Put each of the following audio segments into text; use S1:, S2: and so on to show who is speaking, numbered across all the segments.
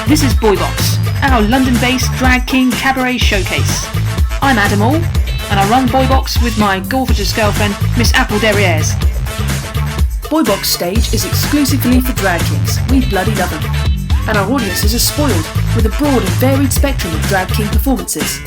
S1: This is BOiBOX, our London-based drag king cabaret showcase. I'm Adam All, and I run BOiBOX with my gorgeous girlfriend, Miss Apple Derrieres. BOiBOX stage is exclusively for drag kings. We bloody love them. And our audiences are spoiled with a broad and varied spectrum of drag king performances.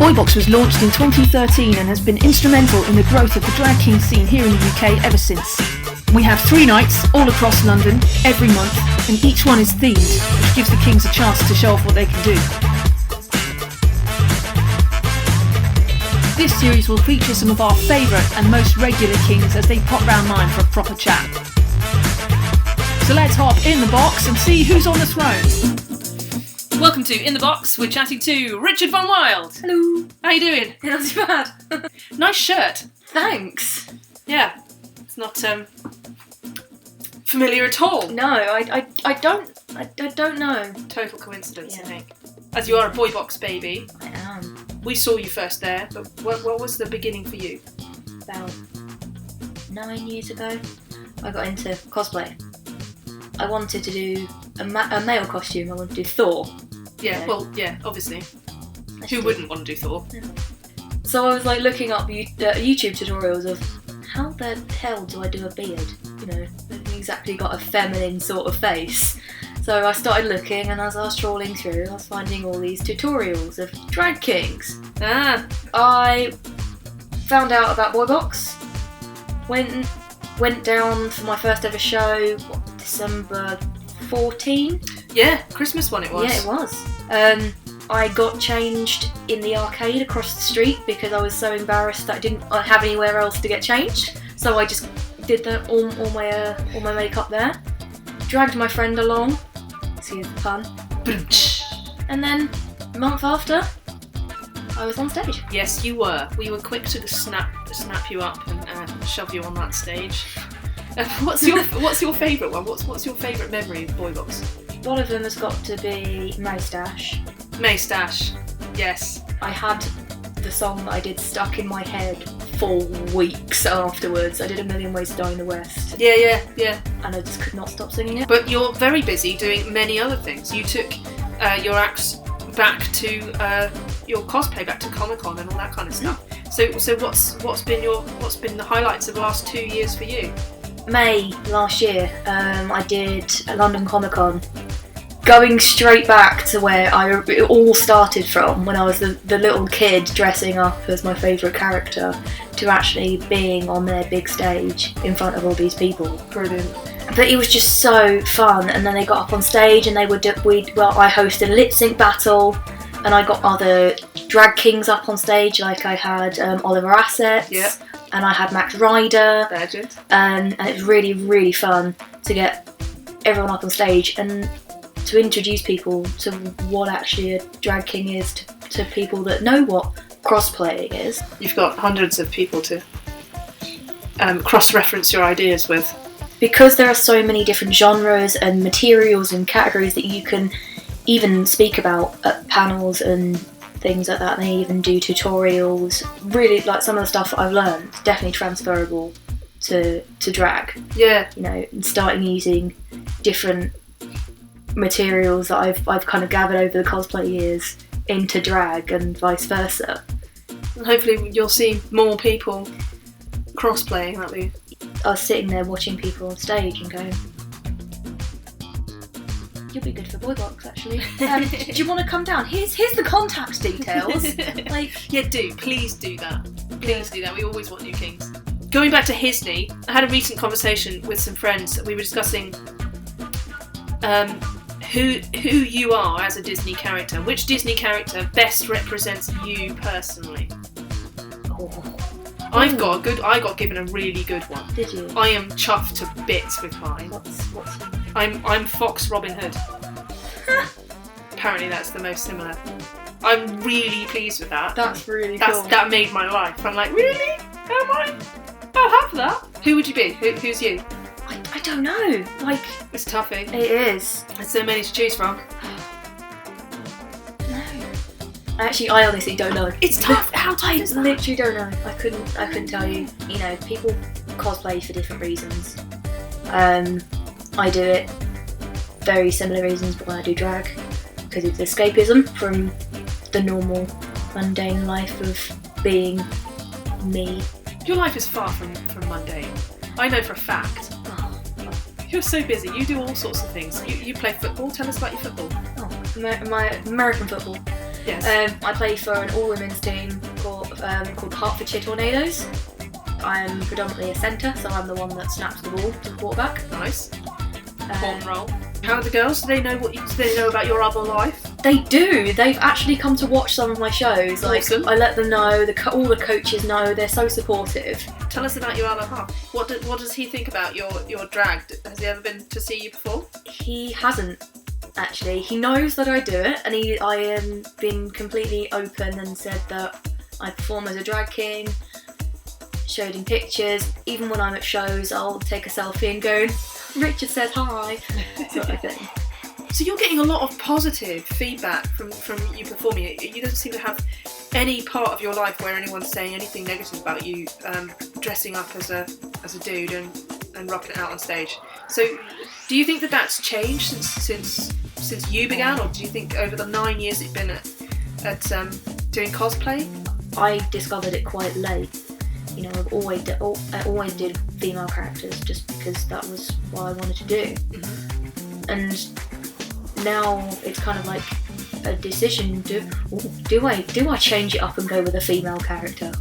S1: BOiBOX was launched in 2013 and has been instrumental in the growth of the drag king scene here in the UK ever since. We have 3 nights all across London every month, and each one is themed, which gives the kings a chance to show off what they can do. This series will feature some of our favourite and most regular kings as they pop round mine for a proper chat. So let's hop in the box and see who's on the throne. Welcome to In the Box. We're chatting to Richard Von Wild.
S2: Hello.
S1: How you doing?
S2: Yeah, not too bad.
S1: Nice shirt.
S2: Thanks.
S1: Yeah, it's not familiar at all.
S2: No, I don't know.
S1: Total coincidence,
S2: Yeah.
S1: I think. As you are a BOiBOX baby.
S2: I am.
S1: We saw you first there, but what was the beginning for you?
S2: About 9 years ago, I got into cosplay. I wanted to do a male costume. I wanted to do Thor.
S1: Yeah, well, yeah, obviously. Who wouldn't want to do Thor?
S2: So I was like looking up YouTube tutorials of how the hell do I do a beard? You know, I haven't exactly got a feminine sort of face. So I started looking, and as I was trawling through, I was finding all these tutorials of drag kings. I found out about BOiBOX. Went down for my first ever show, December 14?
S1: Yeah, Christmas one it was.
S2: Yeah, it was. I got changed in the arcade across the street because I was so embarrassed that I didn't have anywhere else to get changed. So I just did all my makeup there. Dragged my friend along. Excuse the pun. And then a month after, I was on stage.
S1: Yes, you were. We were quick to snap you up and shove you on that stage. What's your favourite one? What's your favourite memory of BOiBOX?
S2: One of them has got to be Moustache.
S1: Moustache, yes.
S2: I had the song that I did stuck in my head for weeks afterwards. I did A Million Ways to Die in the West.
S1: Yeah.
S2: And I just could not stop singing it.
S1: But you're very busy doing many other things. You took your acts back to your cosplay, back to Comic-Con and all that kind of stuff. So what's been the highlights of the last 2 years for you?
S2: May last year, I did a London Comic-Con. Going straight back to where it all started from, when I was the little kid dressing up as my favourite character, to actually being on their big stage in front of all these people.
S1: Brilliant.
S2: But it was just so fun, and then they got up on stage and I hosted a lip sync battle, and I got other drag kings up on stage, like I had Oliver Assets,
S1: Yep.
S2: and I had Max Ryder,
S1: Legend.
S2: and it was really, really fun to get everyone up on stage and to introduce people to what actually a drag king is to people that know what crossplaying is.
S1: You've got hundreds of people to cross-reference your ideas with.
S2: Because there are so many different genres and materials and categories that you can even speak about at panels and things like that, and they even do tutorials. Really, like, some of the stuff that I've learned is definitely transferable to drag.
S1: Yeah.
S2: You know, and starting using different materials that I've kind of gathered over the cosplay years into drag and vice versa.
S1: And hopefully you'll see more people cross-playing, won't you?
S2: I was sitting there watching people on stage and going, you'll be good for BOiBOX, actually. Do you want to come down? Here's the contact details.
S1: Yeah, please do that. Please do that. We always want new kings. Going back to Hisney, I had a recent conversation with some friends that we were discussing who you are as a Disney character. Which Disney character best represents you personally? I got given a really good one.
S2: Did you?
S1: I am chuffed to bits with mine.
S2: What's
S1: I'm Fox Robin Hood. Apparently that's the most similar. I'm really pleased with that.
S2: That's really cool.
S1: That made my life. I'm like, really? Am I? I'll have that. Who would you be? Who's you?
S2: I don't know. Like,
S1: it's tough, eh?
S2: It is.
S1: There's so many to choose from.
S2: No. I honestly don't know.
S1: It's tough. How tough is that?
S2: Literally don't know. I couldn't tell you. You know, people cosplay for different reasons. I do it very similar reasons why I do drag, because it's escapism from the normal, mundane life of being me.
S1: Your life is far from mundane. I know for a fact. You're so busy. You do all sorts of things. You play football. Tell us about your football.
S2: My American football.
S1: Yes.
S2: I play for an all-women's team called Hertfordshire Tornadoes. I'm predominantly a centre, so I'm the one that snaps the ball to the quarterback.
S1: Nice. Important role. How are the girls? Do they know do they know about your other life?
S2: They do. They've actually come to watch some of my shows. Like,
S1: Awesome.
S2: I let them know. All the coaches know. They're so supportive.
S1: Tell us about your other half. What does he think about your drag? Has he ever been to see you before?
S2: He hasn't, actually. He knows that I do it, and I am been completely open and said that I perform as a drag king, showed him pictures. Even when I'm at shows, I'll take a selfie and go, Richard said hi, sort of thing.
S1: So you're getting a lot of positive feedback from you performing. You don't seem to have any part of your life where anyone's saying anything negative about you dressing up as a dude and rocking it out on stage. So do you think that that's changed since you began, or do you think over the 9 years you've been at doing cosplay?
S2: I discovered it quite late. You know, I always did female characters just because that was what I wanted to do.
S1: Mm-hmm.
S2: And now it's kind of like a decision. Do I change it up and go with a female character?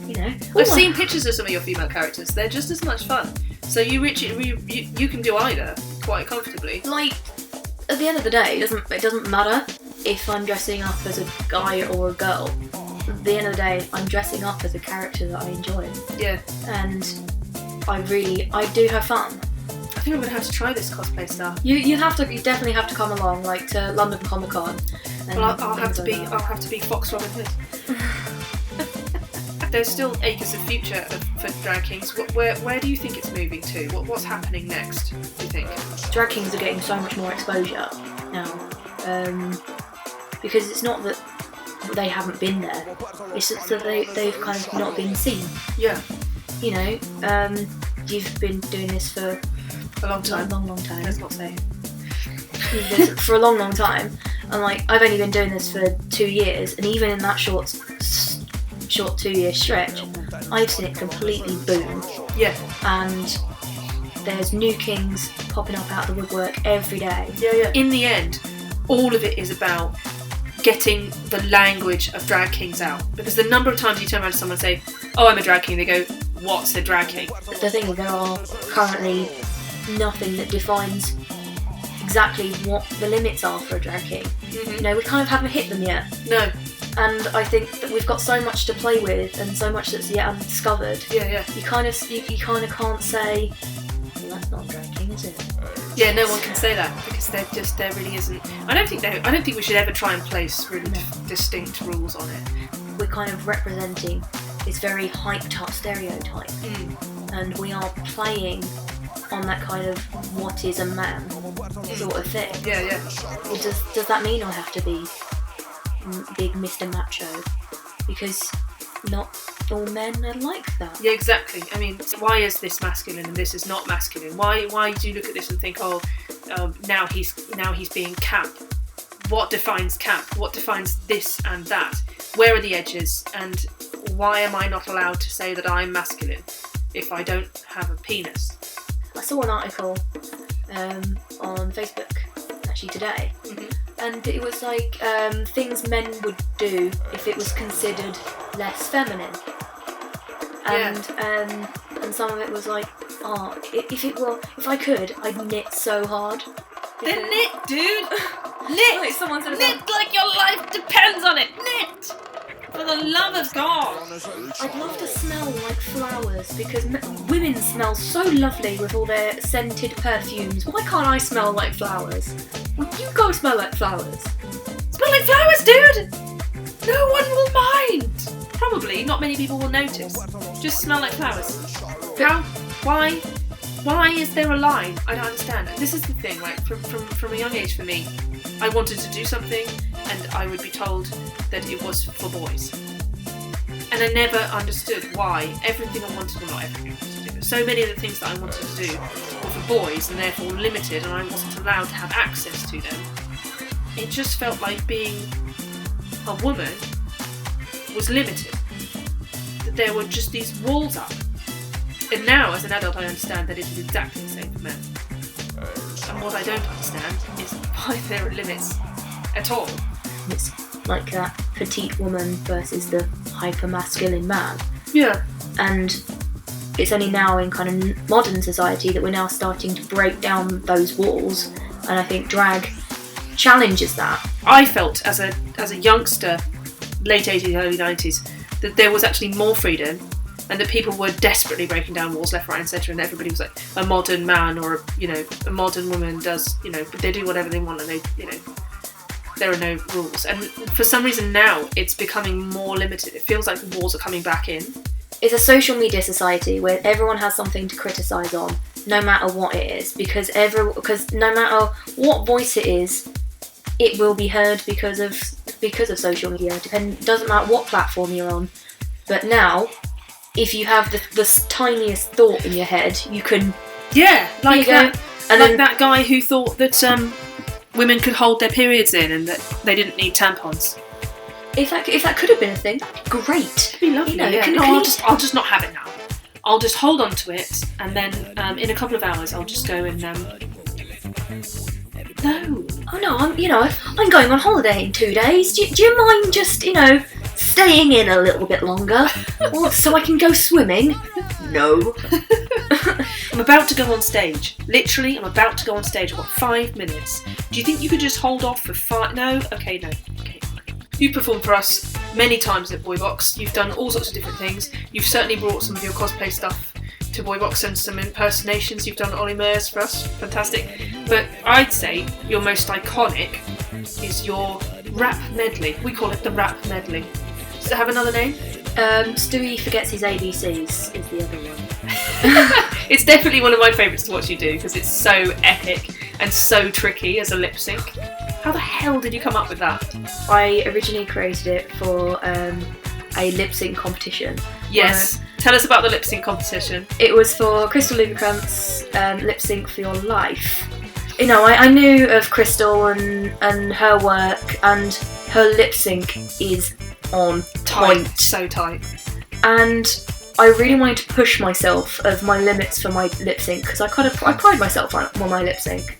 S2: You know,
S1: I've seen pictures of some of your female characters. They're just as much fun. So you can do either quite comfortably.
S2: Like, at the end of the day, it doesn't matter if I'm dressing up as a guy or a girl. At the end of the day, I'm dressing up as a character that I enjoy.
S1: Yeah.
S2: And I do have fun.
S1: I think I'm gonna have to try this cosplay stuff.
S2: You definitely have to come along, like to London Comic Con.
S1: Well, I'll have to be Fox Robin Hood. There's still acres of future for drag kings. Where do you think it's moving to? What's happening next, do you think?
S2: Drag kings are getting so much more exposure now, because it's not that they haven't been there, it's just that they've kind of not been seen.
S1: Yeah.
S2: You know, you've been doing this for
S1: a long time.
S2: Long time.
S1: Let's not say.
S2: For a long time, and like I've only been doing this for 2 years, and even in that short 2-year stretch, I've seen it completely boom.
S1: Yeah.
S2: And there's new kings popping up out of the woodwork every day.
S1: Yeah. In the end, all of it is about getting the language of drag kings out. Because the number of times you turn around to someone and say, "Oh, I'm a drag king," they go, "What's a drag king?"
S2: The thing is, there are currently nothing that defines exactly what the limits are for a drag king.
S1: Mm-hmm.
S2: You know, we kind of haven't hit them yet.
S1: No.
S2: And I think that we've got so much to play with and so much that's yet undiscovered.
S1: Yeah.
S2: You kind of can't say, well, that's not a drag king, is it?
S1: Yeah, no one can say that because there really isn't. I don't think we should ever try and place really distinct rules on it.
S2: We're kind of representing this very hyped up stereotype, and we are playing on that kind of what is a man sort of thing.
S1: Yeah.
S2: Well, does that mean I have to be big Mr. Macho? Because not all men are like that.
S1: Yeah, exactly. I mean, why is this masculine and this is not masculine? Why do you look at this and think, now he's being camp? What defines camp? What defines this and that? Where are the edges? And why am I not allowed to say that I'm masculine if I don't have a penis?
S2: I saw an article on Facebook actually today, and it was like things men would do if it was considered less feminine. And some of it was like, if I could, I'd knit so hard.
S1: Then knit, dude. Knit.
S2: Like someone said
S1: knit like your life depends on it. Knit. For the love of God.
S2: I'd love to smell like flowers because women smell so lovely with all their scented perfumes. Why can't I smell like flowers? Well, you go smell like flowers.
S1: Smell like flowers, dude. No one will mind. Probably not many people will notice. Just smell like flowers. How? Why is there a line? I don't understand. And this is the thing, right? From a young age for me, I wanted to do something and I would be told that it was for boys. And I never understood why everything I wanted, well, not everything I wanted to do, but so many of the things that I wanted to do were for boys and therefore limited, and I wasn't allowed to have access to them. It just felt like being a woman was limited. That there were just these walls up. And now, as an adult, I understand that it is exactly the same for men. And what I don't understand is why there are limits at all.
S2: It's like that petite woman versus the hyper-masculine man.
S1: Yeah.
S2: And it's only now in kind of modern society that we're now starting to break down those walls, and I think drag challenges that.
S1: I felt as a youngster, late 80s, early 90s, that there was actually more freedom, and that people were desperately breaking down walls left, right and centre, and everybody was like, a modern man or a modern woman does, they do whatever they want, and they, there are no rules. And for some reason now it's becoming more limited. It feels like the walls are coming back in.
S2: It's a social media society where everyone has something to criticise on, no matter what it is, because no matter what voice it is, it will be heard because of social media. Doesn't matter what platform you're on. But now, if you have the tiniest thought in your head, you can...
S1: Yeah, like that.
S2: And
S1: like that guy who thought that women could hold their periods in and that they didn't need tampons.
S2: If that could have been a thing, that'd be great.
S1: It'd be lovely. I'll just not have it now. I'll just hold on to it, and then in a couple of hours I'll just go and No.
S2: Oh no, I'm going on holiday in 2 days. Do you mind just staying in a little bit longer, so I can go swimming? No.
S1: I'm about to go on stage. Literally, I'm about to go on stage. I've got 5 minutes. Do you think you could just hold off for 5? No. Okay, no. Okay. You've performed for us many times at BOiBOX. You've done all sorts of different things. You've certainly brought some of your cosplay stuff to BOiBOX and some impersonations. You've done Ollie Murs for us. Fantastic. But I'd say your most iconic is your rap medley. We call it the rap medley. Does it have another name?
S2: Stewie Forgets His ABCs is the other one.
S1: It's definitely one of my favourites to watch you do because it's so epic and so tricky as a lip sync. How the hell did you come up with that?
S2: I originally created it for a lip sync competition.
S1: Yes. Tell us about the lip sync competition.
S2: It was for Crystal Lubricant's Lip Sync for Your Life. I knew of Crystal and her work, and her lip sync is on point.
S1: So tight.
S2: And I really wanted to push myself of my limits for my lip sync because I pride myself on my lip sync.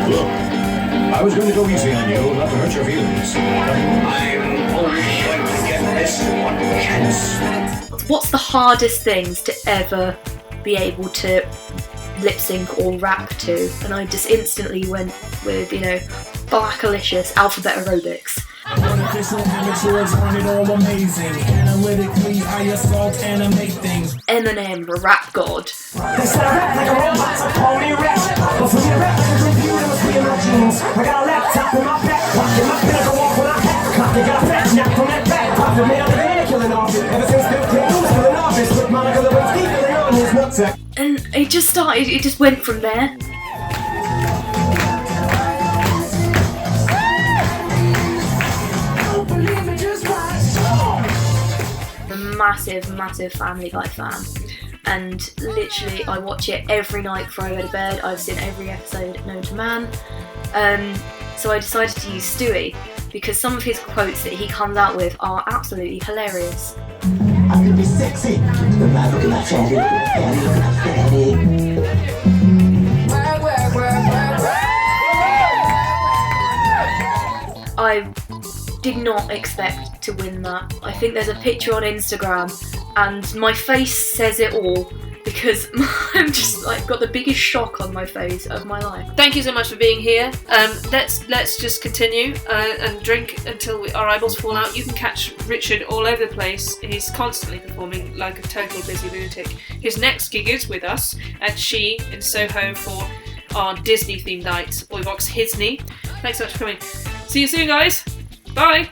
S3: Look, I was going to go easy on you, not to hurt your feelings. I'm only going to get this one chance.
S2: What's the hardest things to ever be able to lip sync or rap to? And I just instantly went with, Blackalicious Alphabet Aerobics.
S4: Artificial amateurs want it all amazing. Analytically, I assault animate things.
S2: Eminem, Rap God.
S4: They said I rap like a robot, a pony rap. But for me to rap like a computer must be in my jeans. I got a laptop in my back pocket. My pinnacle walk when I hack cock. They got a fat snap from that back pocket. Made up an killing office. Ever since Bill Clinton was killing office. With Monica Lewinsky filling on his nutsack.
S2: And it just went from there. Massive Family Guy fan, and literally I watch it every night before I go to bed. I've seen every episode known to man, so I decided to use Stewie because some of his quotes that he comes out with are absolutely hilarious.
S4: I'm gonna be sexy. Look at my fatty. Look at my fatty.
S2: I did not expect to win that. I think there's a picture on Instagram and my face says it all because I'm just got the biggest shock on my face of my life.
S1: Thank you so much for being here. Let's just continue and drink until our eyeballs fall out. You can catch Richard all over the place. He's constantly performing like a total busy lunatic. His next gig is with us at She in Soho for our Disney themed night, BOiBOX Hisney. Thanks so much for coming. See you soon, guys. Bye.